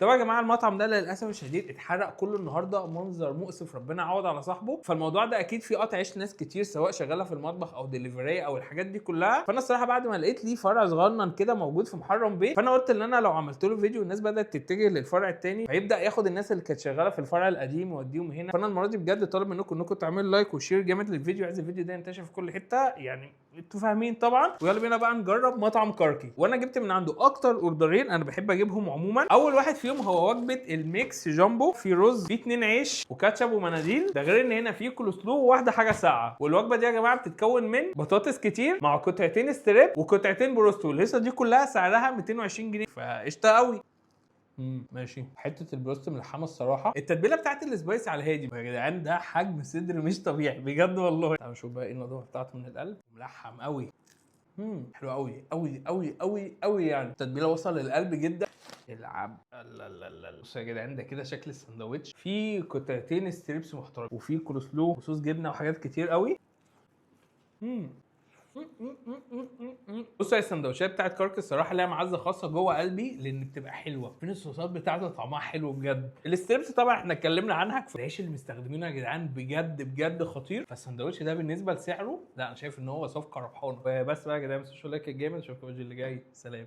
طبعا يا جماعه المطعم ده للاسف الشديد اتحرق كله النهارده، منظر مؤسف، ربنا يعوض على صاحبه. فالموضوع ده اكيد فيه قطع عيش ناس كتير سواء شغاله في المطبخ او دليفري او الحاجات دي كلها. فانا الصراحه بعد ما لقيت ليه فرع صغنن كده موجود في محرم بيه، فانا قلت ان انا لو عملت له فيديو الناس بدات تتجه للفرع الثاني، هيبدا ياخد الناس اللي كانت شغاله في الفرع القديم ويوديهم هنا. فانا المره دي بجد طالب منكم تعملوا لايك وشير جامد للفيديو، عايز الفيديو ده ينتشر في كل حته، يعني انتوا فاهمين طبعا. ويلا بينا بقى نجرب مطعم كركي. وانا جبت من عنده اكتر اوردرين انا بحب اجيبهم عموما. اول واحد فيهم هو وجبه الميكس جامبو، في رز، في 2 عيش وكاتشب ومناديل، ده غير ان هنا في كولسلو وواحده حاجه ساقعه. والوجبه دي يا جماعه بتتكون من بطاطس كتير مع قطعتين ستريب وقطعتين بروستو. الهيصه دي كلها سعرها 220 جنيه، فقشطه قوي. ماشي. حته البروست ملحمه الصراحه، التتبيله بتاعت السبايسي على الهادي يا جدعان، ده حجم صدر مش طبيعي بجد والله. تعالوا نشوف بقى ايه النضافه بتاعته من القلب. ملحم قوي. حلو قوي قوي قوي قوي قوي، يعني التتبيله وصل للقلب جدا. العب. لا لا لا، بصوا يا جدعان ده كده شكل الساندوتش، في قطعتين ستريبس محترمين وفي كولسلو وصوص جبنه وحاجات كتير قوي. بصوا يا السندوتشات بتاعت كرك الصراحه ليها معزه خاصه جوه قلبي، لان بتبقى حلوه، فين الصوصات بتاعتها طعمها حلو بجد. الستريبس طبعا احنا اتكلمنا عنها، العيش اللي مستخدمينه يا جدعان بجد بجد خطير. فالسندوتش ده بالنسبه لسعره لا انا شايف ان هو صفقه ربحانه. بس بقى يا جدعان ما تنسوش اللايك الجامد، اشوفكم الفيديو اللي جاي، سلام.